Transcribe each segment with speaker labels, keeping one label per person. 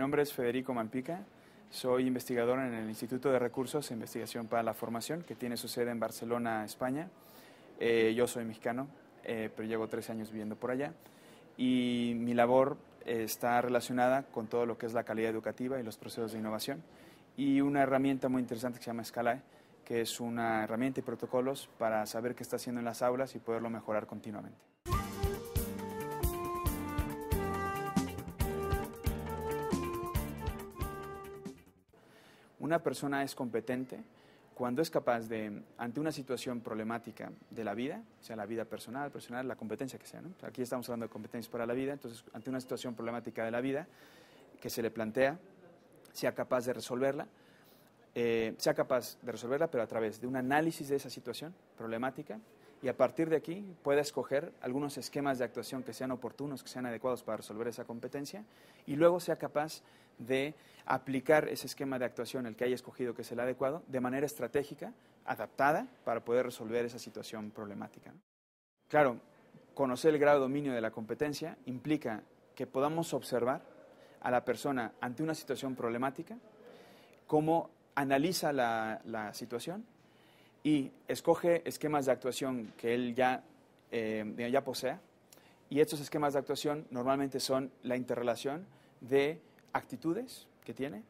Speaker 1: nombre es Federico Malpica, soy investigador en el Instituto de Recursos e Investigación para la Formación, que tiene su sede en Barcelona, España. Yo soy mexicano, pero llevo 13 años viviendo por allá, y mi labor está relacionada con todo lo que es la calidad educativa y los procesos de innovación, y una herramienta muy interesante que se llama Scalae, que es una herramienta y protocolos para saber qué está haciendo en las aulas y poderlo mejorar continuamente. Una persona es competente cuando es capaz de, ante una situación problemática de la vida, sea la vida personal, profesional, la competencia que sea, ¿no? Aquí estamos hablando de competencias para la vida, entonces ante una situación problemática de la vida que se le plantea, sea capaz de resolverla, pero a través de un análisis de esa situación problemática, y a partir de aquí pueda escoger algunos esquemas de actuación que sean oportunos, que sean adecuados para resolver esa competencia, y luego sea capaz de aplicar ese esquema de actuación, el que haya escogido que es el adecuado, de manera estratégica, adaptada, para poder resolver esa situación problemática, ¿no? Claro, conocer el grado de dominio de la competencia implica que podamos observar a la persona ante una situación problemática, cómo analiza la situación y escoge esquemas de actuación que él ya posea, y estos esquemas de actuación normalmente son la interrelación de actitudes que tiene,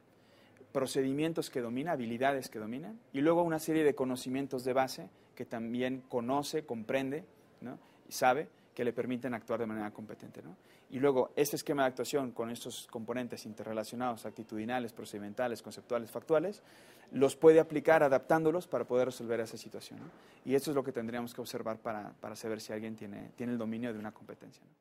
Speaker 1: procedimientos que domina, habilidades que domina, y luego una serie de conocimientos de base que también conoce, comprende, ¿no? Y sabe, que le permiten actuar de manera competente, ¿no? Y luego este esquema de actuación con estos componentes interrelacionados, actitudinales, procedimentales, conceptuales, factuales, los puede aplicar adaptándolos para poder resolver esa situación, ¿no? Y eso es lo que tendríamos que observar para saber si alguien tiene el dominio de una competencia, ¿no?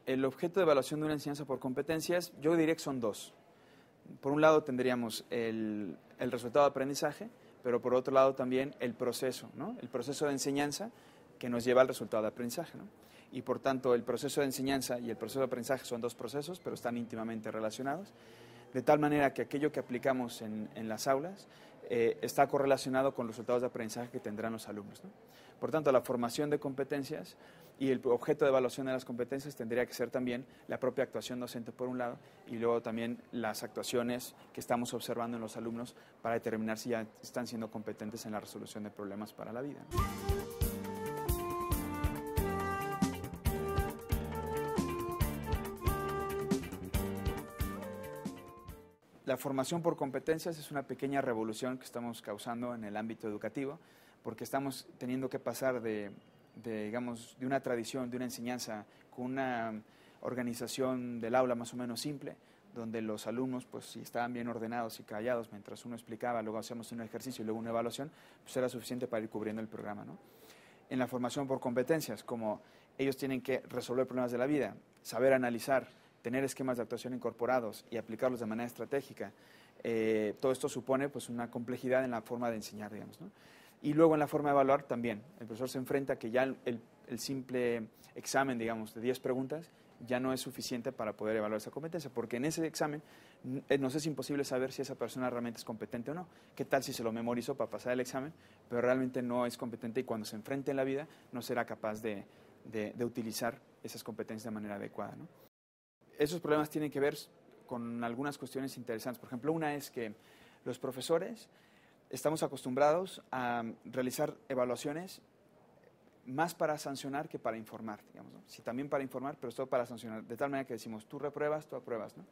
Speaker 1: El objeto de evaluación de una enseñanza por competencias, yo diría que son dos. Por un lado tendríamos el resultado de aprendizaje, pero por otro lado también el proceso, ¿no? El proceso de enseñanza que nos lleva al resultado de aprendizaje, ¿no? Y por tanto el proceso de enseñanza y el proceso de aprendizaje son dos procesos, pero están íntimamente relacionados, de tal manera que aquello que aplicamos en las aulas está correlacionado con los resultados de aprendizaje que tendrán los alumnos, ¿no? Por tanto, la formación de competencias y el objeto de evaluación de las competencias tendría que ser también la propia actuación docente por un lado, y luego también las actuaciones que estamos observando en los alumnos para determinar si ya están siendo competentes en la resolución de problemas para la vida, ¿no? La formación por competencias es una pequeña revolución que estamos causando en el ámbito educativo, porque estamos teniendo que pasar digamos, de una tradición, de una enseñanza con una organización del aula más o menos simple, donde los alumnos, pues si estaban bien ordenados y callados mientras uno explicaba, luego hacíamos un ejercicio y luego una evaluación, pues era suficiente para ir cubriendo el programa, ¿no? En la formación por competencias, como ellos tienen que resolver problemas de la vida, saber analizar, tener esquemas de actuación incorporados y aplicarlos de manera estratégica, todo esto supone pues una complejidad en la forma de enseñar, digamos, ¿no? Y luego en la forma de evaluar también, el profesor se enfrenta a que ya el simple examen, digamos, de 10 preguntas ya no es suficiente para poder evaluar esa competencia, porque en ese examen nos es imposible saber si esa persona realmente es competente o no. ¿Qué tal si se lo memorizó para pasar el examen, pero realmente no es competente y cuando se enfrente en la vida no será capaz de utilizar esas competencias de manera adecuada, ¿no? Esos problemas tienen que ver con algunas cuestiones interesantes. Por ejemplo, una es que los profesores estamos acostumbrados a realizar evaluaciones más para sancionar que para informar, digamos, ¿no? Sí, también para informar, pero todo para sancionar, de tal manera que decimos, tú repruebas, tú apruebas, ¿no?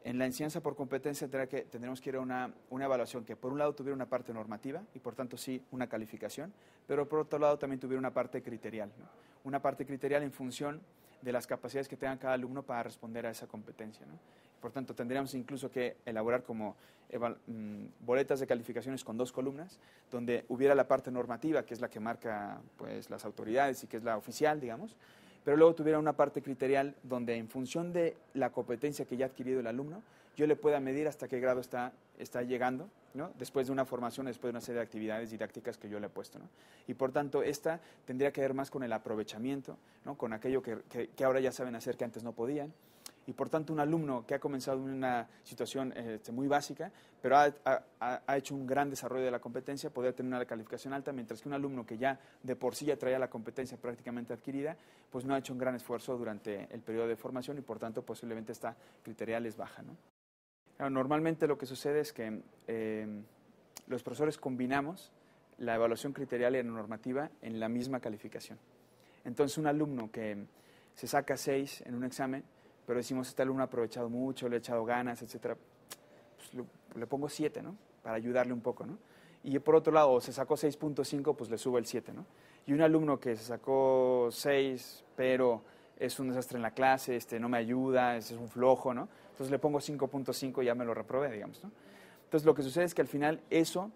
Speaker 1: En la enseñanza por competencia tendremos que ir a una evaluación que por un lado tuviera una parte normativa y por tanto sí una calificación, pero por otro lado también tuviera una parte criterial, ¿no? Una parte criterial en función de las capacidades que tenga cada alumno para responder a esa competencia, ¿no? Por tanto, tendríamos incluso que elaborar como boletas de calificaciones con 2 columnas, donde hubiera la parte normativa, que es la que marca pues, las autoridades y que es la oficial, digamos, pero luego tuviera una parte criterial donde en función de la competencia que ya ha adquirido el alumno, yo le pueda medir hasta qué grado está llegando, ¿no? Después de una formación, después de una serie de actividades didácticas que yo le he puesto, ¿no? Y por tanto, esta tendría que ver más con el aprovechamiento, ¿no? Con aquello que ahora ya saben hacer que antes no podían, Y por tanto, un alumno que ha comenzado en una situación muy básica, pero ha hecho un gran desarrollo de la competencia, podría tener una calificación alta, mientras que un alumno que ya de por sí ya traía la competencia prácticamente adquirida, pues no ha hecho un gran esfuerzo durante el periodo de formación y por tanto posiblemente esta criterial es baja, ¿no? Claro, normalmente lo que sucede es que los profesores combinamos la evaluación criterial y la normativa en la misma calificación. Entonces, un alumno que se saca 6 en un examen, pero decimos, este alumno ha aprovechado mucho, le ha echado ganas, etcétera, pues le pongo 7, ¿no? Para ayudarle un poco, ¿no? Y por otro lado, se sacó 6.5, pues le subo el 7, ¿no? Y un alumno que se sacó 6, pero es un desastre en la clase, no me ayuda, es un flojo, ¿no? Entonces le pongo 5.5 y ya me lo reprobé, digamos, ¿no? Entonces lo que sucede es que al final eso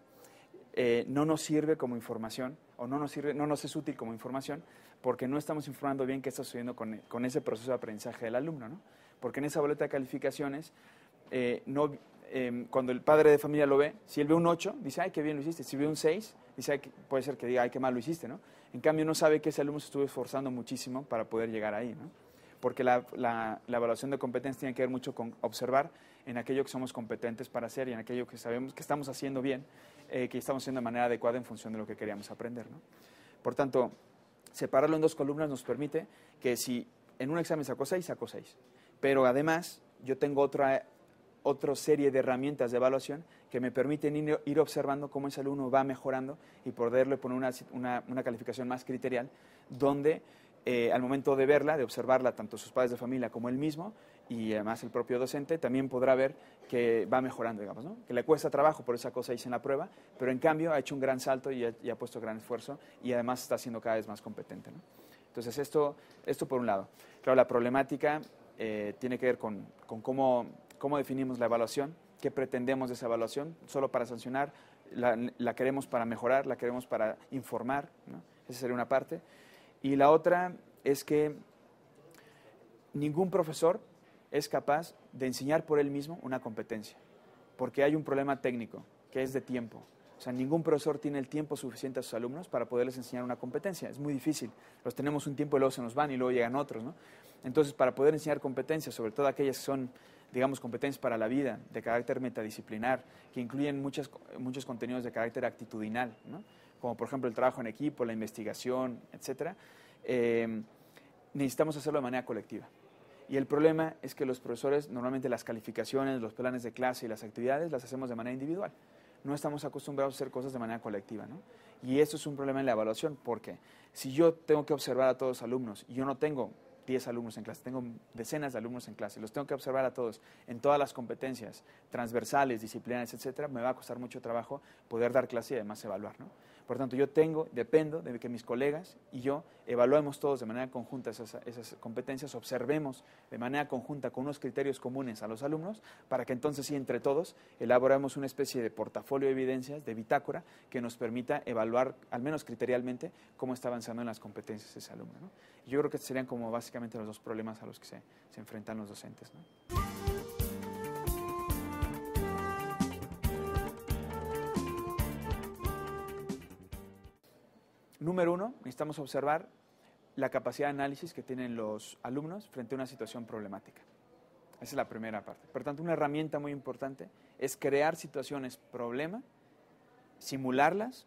Speaker 1: no nos sirve como información, o no nos es útil como información, porque no estamos informando bien qué está sucediendo con ese proceso de aprendizaje del alumno, ¿no? Porque en esa boleta de calificaciones, cuando el padre de familia lo ve, si él ve un 8, dice, ay, qué bien lo hiciste. Si ve un 6, dice, ay, puede ser que diga, ay, qué mal lo hiciste, ¿no? En cambio, no sabe que ese alumno se estuvo esforzando muchísimo para poder llegar ahí, ¿no? Porque la evaluación de competencia tiene que ver mucho con observar en aquello que somos competentes para hacer y en aquello que sabemos que estamos haciendo bien, que estamos haciendo de manera adecuada en función de lo que queríamos aprender, ¿no? Por tanto, separarlo en 2 columnas nos permite que si en un examen sacó 6, sacó 6. Pero además, yo tengo otra serie de herramientas de evaluación que me permiten ir observando cómo ese alumno va mejorando y poderle poner una calificación más criterial, donde al momento de verla, de observarla, tanto sus padres de familia como él mismo, y además el propio docente, también podrá ver que va mejorando, digamos, ¿no? Que le cuesta trabajo, por esa cosa hice en la prueba, pero en cambio ha hecho un gran salto y ha puesto gran esfuerzo y además está siendo cada vez más competente, ¿no? Entonces esto por un lado. Claro, la problemática tiene que ver con cómo definimos la evaluación, qué pretendemos de esa evaluación, solo para sancionar, la queremos para mejorar, la queremos para informar, ¿no? Esa sería una parte. Y la otra es que ningún profesor es capaz de enseñar por él mismo una competencia, porque hay un problema técnico, que es de tiempo. O sea, ningún profesor tiene el tiempo suficiente a sus alumnos para poderles enseñar una competencia. Es muy difícil. Los tenemos un tiempo y luego se nos van y luego llegan otros, ¿no? Entonces, para poder enseñar competencias, sobre todo aquellas que son, digamos, competencias para la vida, de carácter metadisciplinar, que incluyen muchos contenidos de carácter actitudinal, ¿no? Como por ejemplo el trabajo en equipo, la investigación, etcétera, necesitamos hacerlo de manera colectiva. Y el problema es que los profesores, normalmente las calificaciones, los planes de clase y las actividades las hacemos de manera individual. No estamos acostumbrados a hacer cosas de manera colectiva, ¿no? Y eso es un problema en la evaluación, porque si yo tengo que observar a todos los alumnos y yo no tengo 10 alumnos en clase, tengo decenas de alumnos en clase, los tengo que observar a todos en todas las competencias transversales, disciplinarias, etcétera, me va a costar mucho trabajo poder dar clase y además evaluar, ¿no? Por tanto, dependo de que mis colegas y yo evaluemos todos de manera conjunta esas competencias, observemos de manera conjunta con unos criterios comunes a los alumnos, para que entonces sí, entre todos, elaboremos una especie de portafolio de evidencias, de bitácora, que nos permita evaluar, al menos criterialmente, cómo está avanzando en las competencias ese alumno, ¿no? Y yo creo que estos serían como básicamente los 2 problemas a los que se enfrentan los docentes, ¿no? Número 1, necesitamos observar la capacidad de análisis que tienen los alumnos frente a una situación problemática. Esa es la primera parte. Por tanto, una herramienta muy importante es crear situaciones problema, simularlas,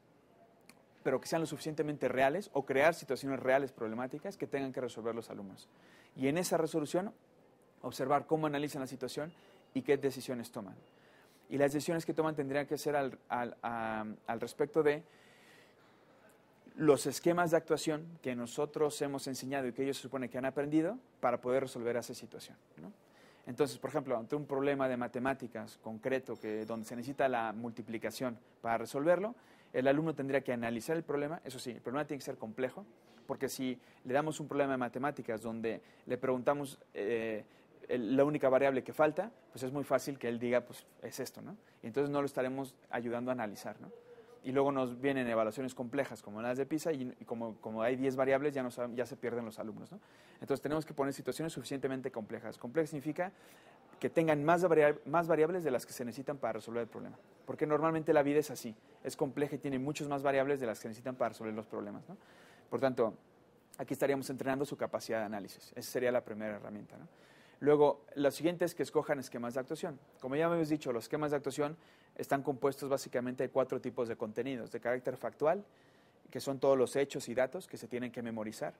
Speaker 1: pero que sean lo suficientemente reales, o crear situaciones reales problemáticas que tengan que resolver los alumnos. Y en esa resolución, observar cómo analizan la situación y qué decisiones toman. Y las decisiones que toman tendrían que ser al respecto de los esquemas de actuación que nosotros hemos enseñado y que ellos se supone que han aprendido para poder resolver esa situación, ¿no? Entonces, por ejemplo, ante un problema de matemáticas concreto donde se necesita la multiplicación para resolverlo, el alumno tendría que analizar el problema. Eso sí, el problema tiene que ser complejo, porque si le damos un problema de matemáticas donde le preguntamos la única variable que falta, pues es muy fácil que él diga, pues es esto, ¿no? Y entonces no lo estaremos ayudando a analizar, ¿no? Y luego nos vienen evaluaciones complejas como las de PISA y como hay 10 variables ya se pierden los alumnos, ¿no? Entonces tenemos que poner situaciones suficientemente complejas. Complejo significa que tengan más variables de las que se necesitan para resolver el problema. Porque normalmente la vida es así, es compleja y tiene muchas más variables de las que se necesitan para resolver los problemas, ¿no? Por tanto, aquí estaríamos entrenando su capacidad de análisis. Esa sería la primera herramienta, ¿no? Luego, lo siguiente es que escojan esquemas de actuación. Como ya hemos dicho, los esquemas de actuación están compuestos básicamente de 4 tipos de contenidos. De carácter factual, que son todos los hechos y datos que se tienen que memorizar.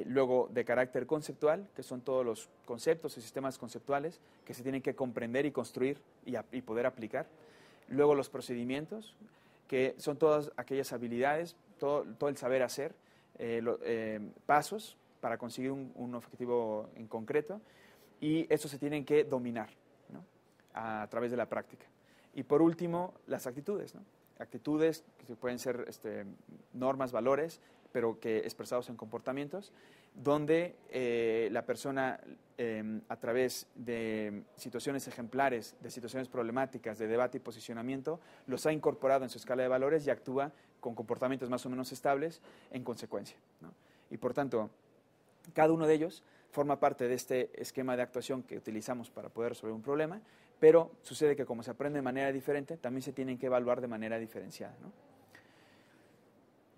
Speaker 1: Luego, de carácter conceptual, que son todos los conceptos y sistemas conceptuales que se tienen que comprender y construir y poder aplicar. Luego, los procedimientos, que son todas aquellas habilidades, todo el saber hacer, pasos para conseguir un objetivo en concreto, y eso se tienen que dominar, ¿no? A través de la práctica. Y por último, las actitudes, ¿no? Actitudes que pueden ser normas, valores, pero que expresados en comportamientos, donde la persona, a través de situaciones ejemplares, de situaciones problemáticas, de debate y posicionamiento, los ha incorporado en su escala de valores y actúa con comportamientos más o menos estables en consecuencia, ¿no? Y por tanto, cada uno de ellos forma parte de este esquema de actuación que utilizamos para poder resolver un problema, pero sucede que como se aprende de manera diferente, también se tienen que evaluar de manera diferenciada, ¿no?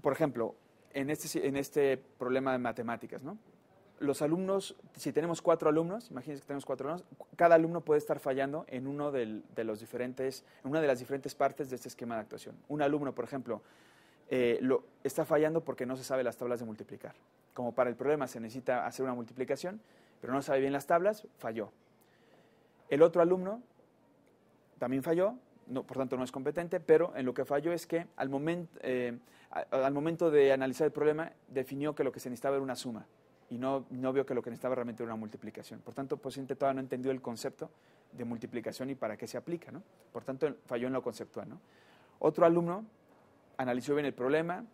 Speaker 1: Por ejemplo, en este problema de matemáticas, ¿no? Los alumnos, si tenemos 4 alumnos, imagínense que tenemos 4 alumnos, cada alumno puede estar fallando en una de las diferentes partes de este esquema de actuación. Un alumno, por ejemplo, está fallando porque no se sabe las tablas de multiplicar. Como para el problema se necesita hacer una multiplicación, pero no sabe bien las tablas, falló. El otro alumno también falló, por tanto no es competente, pero en lo que falló es que al momento de analizar el problema definió que lo que se necesitaba era una suma y no vio que lo que necesitaba realmente era una multiplicación. Por tanto, posiblemente todavía no entendió el concepto de multiplicación y para qué se aplica, ¿no? Por tanto, falló en lo conceptual, ¿no? Otro alumno analizó bien el problema,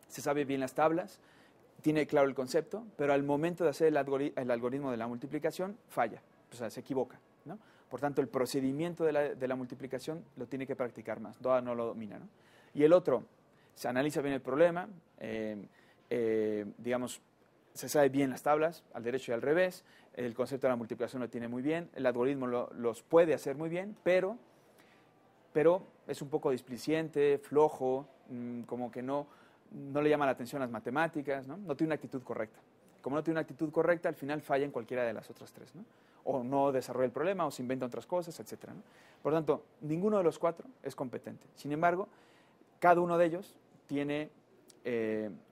Speaker 1: se sabe bien las tablas, tiene claro el concepto, pero al momento de hacer el algoritmo de la multiplicación falla, o sea, se equivoca, ¿no? Por tanto, el procedimiento de la multiplicación lo tiene que practicar más, todavía no lo domina, ¿no? Y el otro se analiza bien el problema, digamos, se sabe bien las tablas, al derecho y al revés, el concepto de la multiplicación lo tiene muy bien, el algoritmo los puede hacer muy bien, pero es un poco displicente, flojo, como que no le llama la atención las matemáticas, ¿no? No tiene una actitud correcta. Como no tiene una actitud correcta, al final falla en cualquiera de las otras 3, ¿no? O no desarrolla el problema, o se inventa otras cosas, etcétera, ¿no? Por tanto, ninguno de los 4 es competente. Sin embargo, cada uno de ellos tiene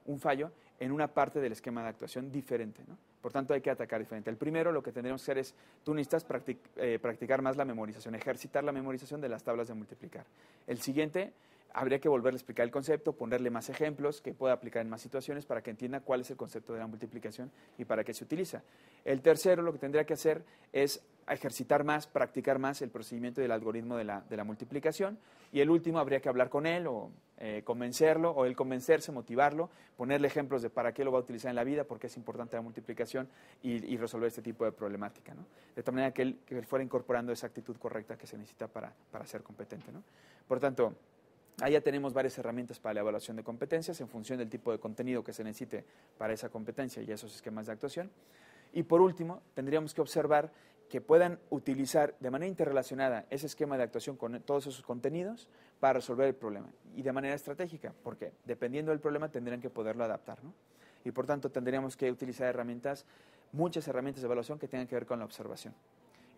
Speaker 1: un fallo en una parte del esquema de actuación diferente, ¿no? Por tanto, hay que atacar diferente. El primero, lo que tendremos que hacer es, tú necesitas practicar más la memorización, ejercitar la memorización de las tablas de multiplicar. El siguiente, habría que volverle a explicar el concepto, ponerle más ejemplos que pueda aplicar en más situaciones para que entienda cuál es el concepto de la multiplicación y para qué se utiliza. El tercero, lo que tendría que hacer es ejercitar más, practicar más el procedimiento del algoritmo de la multiplicación. Y el último, habría que hablar con él o convencerlo, o él convencerse, motivarlo, ponerle ejemplos de para qué lo va a utilizar en la vida, por qué es importante la multiplicación y resolver este tipo de problemática, ¿no? De tal manera que él fuera incorporando esa actitud correcta que se necesita para ser competente, ¿no? Por tanto, ahí ya tenemos varias herramientas para la evaluación de competencias en función del tipo de contenido que se necesite para esa competencia y esos esquemas de actuación. Y por último, tendríamos que observar que puedan utilizar de manera interrelacionada ese esquema de actuación con todos esos contenidos para resolver el problema y de manera estratégica, porque dependiendo del problema tendrían que poderlo adaptar, ¿no? Y por tanto tendríamos que utilizar muchas herramientas de evaluación que tengan que ver con la observación.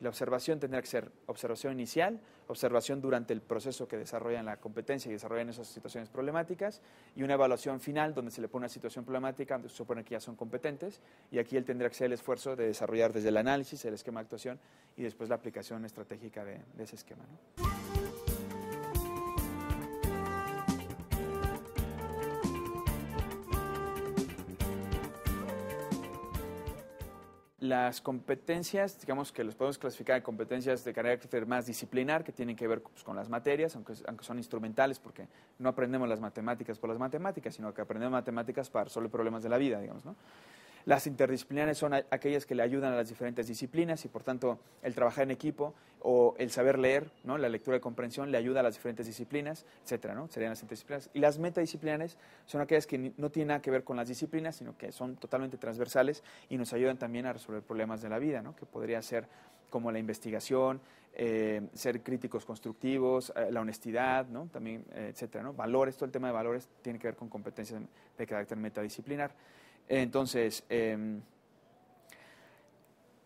Speaker 1: La observación tendrá que ser observación inicial, observación durante el proceso que desarrollan la competencia y desarrollan esas situaciones problemáticas, y una evaluación final donde se le pone una situación problemática donde se supone que ya son competentes, y aquí él tendrá que hacer el esfuerzo de desarrollar desde el análisis, el esquema de actuación y después la aplicación estratégica de ese esquema, ¿no? Las competencias, digamos que los podemos clasificar en competencias de carácter más disciplinar, que tienen que ver, pues, con las materias, aunque son instrumentales, porque no aprendemos las matemáticas por las matemáticas, sino que aprendemos matemáticas para resolver problemas de la vida, digamos, ¿no? Las interdisciplinares son aquellas que le ayudan a las diferentes disciplinas y, por tanto, el trabajar en equipo o el saber leer, ¿no? La lectura y comprensión le ayuda a las diferentes disciplinas, etcétera, ¿no? Serían las interdisciplinares. Y las metadisciplinares son aquellas que no tienen nada que ver con las disciplinas, sino que son totalmente transversales y nos ayudan también a resolver problemas de la vida, ¿no? Que podría ser como la investigación, ser críticos constructivos, la honestidad, ¿no? También, etcétera, ¿no? Valores, todo el tema de valores tiene que ver con competencias de carácter metadisciplinar. Entonces,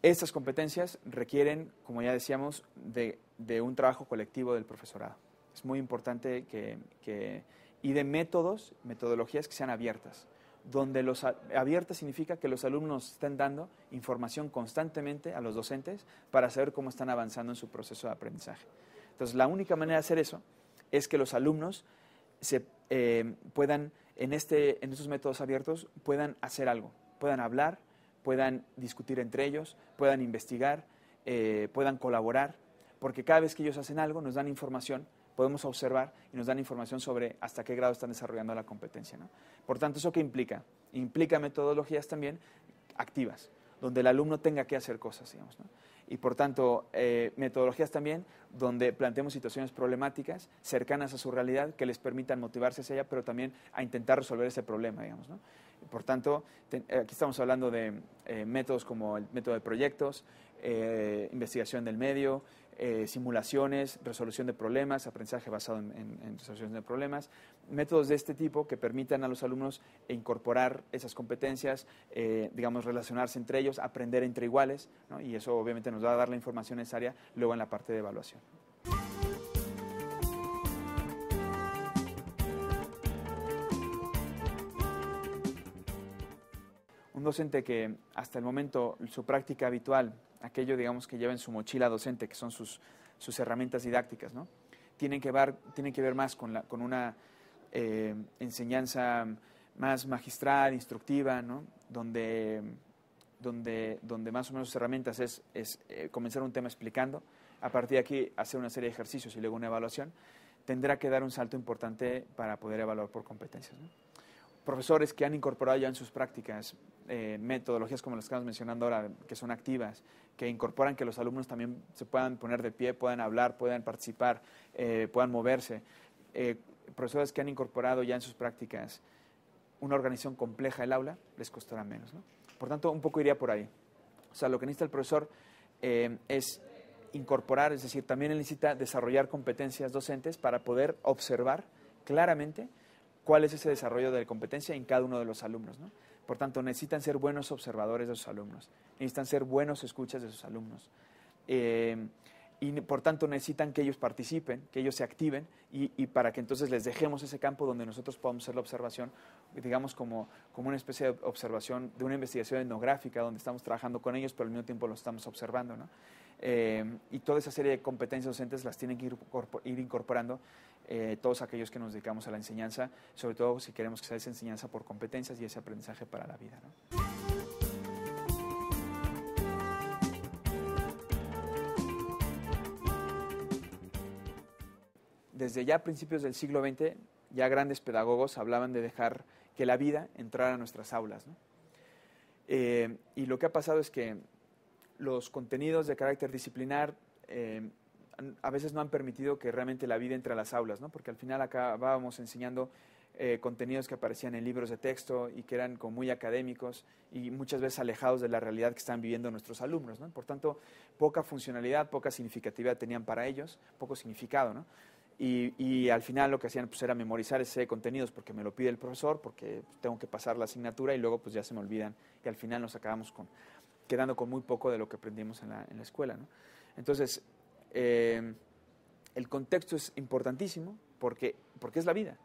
Speaker 1: Estas competencias requieren, como ya decíamos, de un trabajo colectivo del profesorado. Es muy importante y de metodologías que sean abiertas. Abiertas significa que los alumnos estén dando información constantemente a los docentes para saber cómo están avanzando en su proceso de aprendizaje. Entonces, la única manera de hacer eso es que los alumnos puedan, en estos métodos abiertos, puedan hacer algo, puedan hablar, puedan discutir entre ellos, puedan investigar, puedan colaborar, porque cada vez que ellos hacen algo nos dan información, podemos observar y nos dan información sobre hasta qué grado están desarrollando la competencia, ¿no? Por tanto, ¿eso qué implica? Implica metodologías también activas, donde el alumno tenga que hacer cosas, digamos, ¿no? Y por tanto, metodologías también donde planteemos situaciones problemáticas cercanas a su realidad que les permitan motivarse hacia ella, pero también a intentar resolver ese problema, digamos, ¿no? Por tanto, aquí estamos hablando de métodos como el método de proyectos, investigación del medio, simulaciones, resolución de problemas, aprendizaje basado en resolución de problemas, métodos de este tipo que permitan a los alumnos incorporar esas competencias, digamos, relacionarse entre ellos, aprender entre iguales, ¿no? Y eso obviamente nos va a dar la información necesaria luego en la parte de evaluación. Un docente que hasta el momento su práctica habitual, aquello digamos que lleva en su mochila docente, que son sus herramientas didácticas, ¿no? Tienen que ver más con una enseñanza más magistral, instructiva, ¿no? Donde más o menos sus herramientas es comenzar un tema explicando, a partir de aquí hacer una serie de ejercicios y luego una evaluación, tendrá que dar un salto importante para poder evaluar por competencias, ¿no? Profesores que han incorporado ya en sus prácticas metodologías como las que estamos mencionando ahora, que son activas, que incorporan que los alumnos también se puedan poner de pie, puedan hablar, puedan participar, puedan moverse. Profesores que han incorporado ya en sus prácticas una organización compleja del aula, les costará menos, ¿no? Por tanto, un poco iría por ahí. O sea, lo que necesita el profesor es incorporar, es decir, también él necesita desarrollar competencias docentes para poder observar claramente cuál es ese desarrollo de la competencia en cada uno de los alumnos, ¿no? Por tanto, necesitan ser buenos observadores de sus alumnos, necesitan ser buenos escuchas de sus alumnos. Y por tanto necesitan que ellos participen, que ellos se activen y para que entonces les dejemos ese campo donde nosotros podamos hacer la observación, digamos como una especie de observación de una investigación etnográfica donde estamos trabajando con ellos, pero al mismo tiempo los estamos observando, ¿no? Y toda esa serie de competencias docentes las tienen que ir incorporando todos aquellos que nos dedicamos a la enseñanza, sobre todo si queremos que sea esa enseñanza por competencias y ese aprendizaje para la vida, ¿no? Desde ya a principios del siglo XX, ya grandes pedagogos hablaban de dejar que la vida entrara a nuestras aulas, ¿no? Y lo que ha pasado es que los contenidos de carácter disciplinar a veces no han permitido que realmente la vida entre a las aulas, ¿no? Porque al final acabábamos enseñando contenidos que aparecían en libros de texto y que eran como muy académicos y muchas veces alejados de la realidad que están viviendo nuestros alumnos, ¿no? Por tanto, poca funcionalidad, poca significatividad tenían para ellos, poco significado, ¿no? Y al final lo que hacían pues, era memorizar ese contenidos porque me lo pide el profesor, porque tengo que pasar la asignatura y luego pues ya se me olvidan y al final nos acabamos quedando con muy poco de lo que aprendimos en la escuela, ¿no? Entonces, el contexto es importantísimo porque es la vida.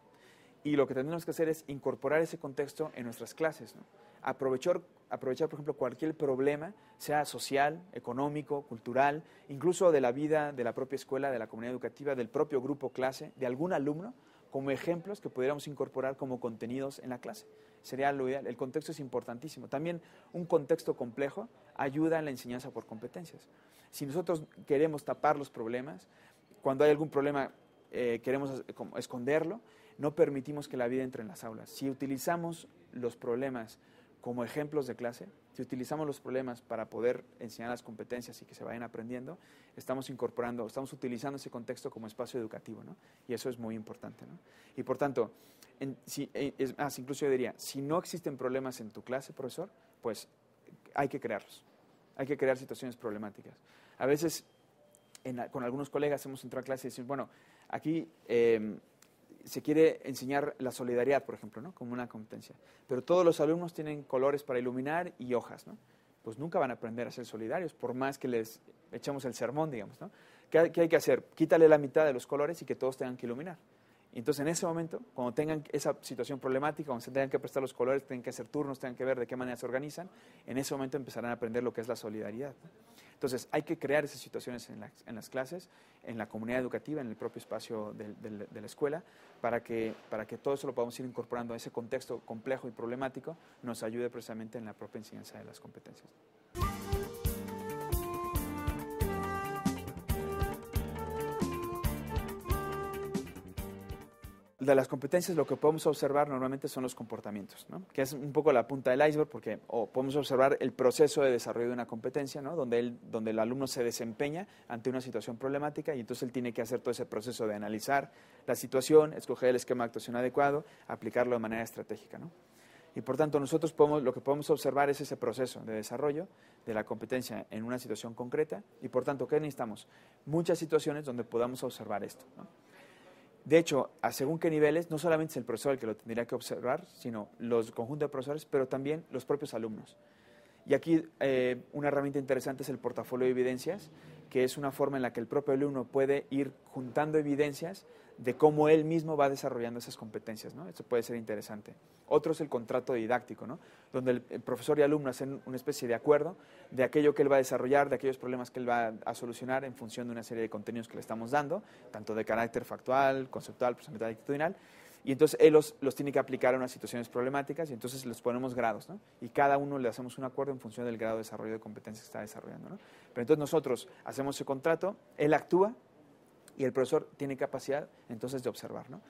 Speaker 1: Y lo que tenemos que hacer es incorporar ese contexto en nuestras clases, ¿no? Aprovechar, por ejemplo, cualquier problema, sea social, económico, cultural, incluso de la vida de la propia escuela, de la comunidad educativa, del propio grupo clase, de algún alumno, como ejemplos que pudiéramos incorporar como contenidos en la clase. Sería lo ideal. El contexto es importantísimo. También un contexto complejo ayuda en la enseñanza por competencias. Si nosotros queremos tapar los problemas, cuando hay algún problema queremos como esconderlo, no permitimos que la vida entre en las aulas. Si utilizamos los problemas como ejemplos de clase, si utilizamos los problemas para poder enseñar las competencias y que se vayan aprendiendo, estamos utilizando ese contexto como espacio educativo, ¿no? Y eso es muy importante, ¿no? Y por tanto, es más, incluso yo diría, si no existen problemas en tu clase, profesor, pues hay que crearlos. Hay que crear situaciones problemáticas. A veces, con algunos colegas hemos entrado a clase y decimos, bueno, aquí se quiere enseñar la solidaridad, por ejemplo, ¿no? Como una competencia. Pero todos los alumnos tienen colores para iluminar y hojas, ¿no? pues nunca van a aprender a ser solidarios, por más que les echemos el sermón, digamos, ¿no? ¿Qué hay que hacer? Quítale la mitad de los colores y que todos tengan que iluminar. Y entonces, en ese momento, cuando tengan esa situación problemática, cuando se tengan que prestar los colores, tengan que hacer turnos, tengan que ver de qué manera se organizan, en ese momento empezarán a aprender lo que es la solidaridad, ¿no? Entonces, hay que crear esas situaciones en las clases, en la comunidad educativa, en el propio espacio de la escuela, para que todo eso lo podamos ir incorporando a ese contexto complejo y problemático, nos ayude precisamente en la propia enseñanza de las competencias. De las competencias lo que podemos observar normalmente son los comportamientos, ¿no? Que es un poco la punta del iceberg porque podemos observar el proceso de desarrollo de una competencia, ¿no? donde el alumno se desempeña ante una situación problemática y entonces él tiene que hacer todo ese proceso de analizar la situación, escoger el esquema de actuación adecuado, aplicarlo de manera estratégica, ¿no? Y por tanto nosotros lo que podemos observar es ese proceso de desarrollo de la competencia en una situación concreta y por tanto, ¿qué necesitamos? Muchas situaciones donde podamos observar esto, ¿no? De hecho, según qué niveles, no solamente es el profesor el que lo tendría que observar, sino los conjuntos de profesores, pero también los propios alumnos. Y aquí una herramienta interesante es el portafolio de evidencias, que es una forma en la que el propio alumno puede ir juntando evidencias de cómo él mismo va desarrollando esas competencias, ¿no? Eso puede ser interesante. Otro es el contrato didáctico, ¿no? Donde el profesor y alumno hacen una especie de acuerdo de aquello que él va a desarrollar, de aquellos problemas que él va a solucionar en función de una serie de contenidos que le estamos dando, tanto de carácter factual, conceptual, procedimental y actitudinal. Y entonces él los tiene que aplicar a unas situaciones problemáticas y entonces les ponemos grados, ¿no? Y cada uno le hacemos un acuerdo en función del grado de desarrollo de competencias que está desarrollando, ¿no? Pero entonces nosotros hacemos ese contrato, él actúa y el profesor tiene capacidad entonces de observar, ¿no?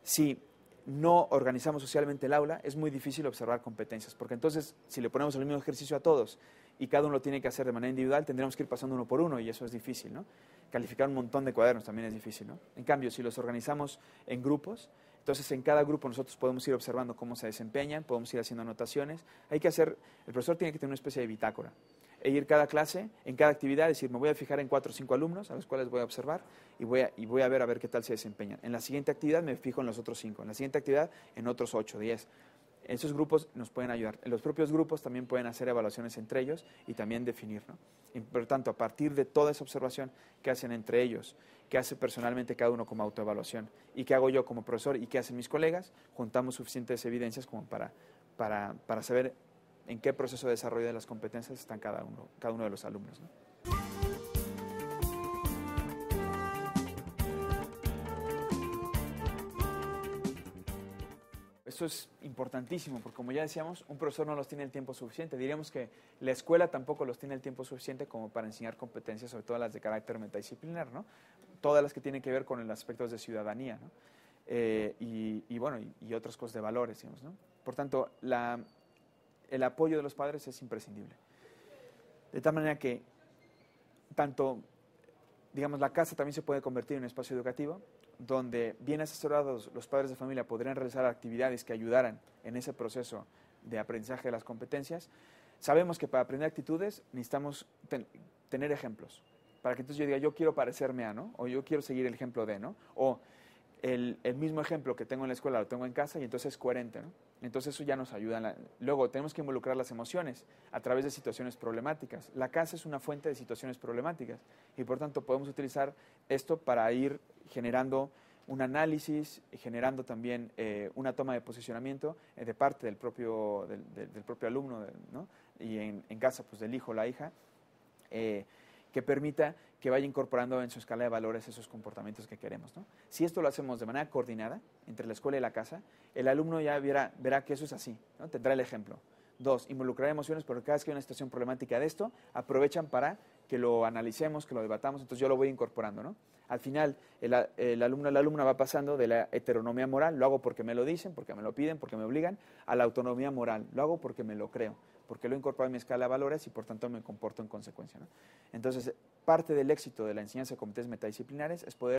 Speaker 1: Si no organizamos socialmente el aula, es muy difícil observar competencias, porque entonces si le ponemos el mismo ejercicio a todos y cada uno lo tiene que hacer de manera individual, tendríamos que ir pasando uno por uno y eso es difícil, ¿no? Calificar un montón de cuadernos también es difícil, ¿no? En cambio, si los organizamos en grupos, entonces en cada grupo nosotros podemos ir observando cómo se desempeñan, podemos ir haciendo anotaciones. El profesor tiene que tener una especie de bitácora e ir cada clase, en cada actividad, decir, me voy a fijar en 4 o 5 alumnos a los cuales voy a observar y voy a ver qué tal se desempeñan. En la siguiente actividad me fijo en los otros 5, en la siguiente actividad en otros 8, 10. Esos grupos nos pueden ayudar. En los propios grupos también pueden hacer evaluaciones entre ellos y también definir, ¿no? Y por tanto, a partir de toda esa observación que hacen entre ellos, que hace personalmente cada uno como autoevaluación y que hago yo como profesor y que hacen mis colegas, juntamos suficientes evidencias como para saber en qué proceso de desarrollo de las competencias están cada uno de los alumnos, ¿no? Esto es importantísimo, porque como ya decíamos, un profesor no los tiene el tiempo suficiente. Diríamos que la escuela tampoco los tiene el tiempo suficiente como para enseñar competencias, sobre todo las de carácter metadisciplinar, ¿no? Todas las que tienen que ver con los aspectos de ciudadanía, ¿no? Y otras cosas de valores, digamos, ¿no? Por tanto, el apoyo de los padres es imprescindible. De tal manera que tanto, digamos, la casa también se puede convertir en un espacio educativo, donde bien asesorados los padres de familia podrían realizar actividades que ayudaran en ese proceso de aprendizaje de las competencias. Sabemos que para aprender actitudes necesitamos tener ejemplos, para que entonces yo diga, yo quiero parecerme a, ¿no? O yo quiero seguir el ejemplo de, ¿no? O el mismo ejemplo que tengo en la escuela lo tengo en casa y entonces es coherente, ¿no? Entonces eso ya nos ayuda. Luego tenemos que involucrar las emociones a través de situaciones problemáticas. La casa es una fuente de situaciones problemáticas y por tanto podemos utilizar esto para ir generando un análisis, generando también una toma de posicionamiento de parte del propio alumno, ¿no? Y en casa pues del hijo o la hija, que permita que vaya incorporando en su escala de valores esos comportamientos que queremos, ¿no? Si esto lo hacemos de manera coordinada entre la escuela y la casa, el alumno ya verá que eso es así, ¿no? Tendrá el ejemplo. 2, involucrar emociones, porque cada vez que hay una situación problemática de esto, aprovechan para que lo analicemos, que lo debatamos, entonces yo lo voy incorporando, ¿no? Al final, el alumno o la alumna va pasando de la heteronomía moral, lo hago porque me lo dicen, porque me lo piden, porque me obligan, a la autonomía moral, lo hago porque me lo creo, porque lo he incorporado en mi escala de valores y por tanto me comporto en consecuencia, ¿no? Entonces, parte del éxito de la enseñanza de competencias metadisciplinares es poder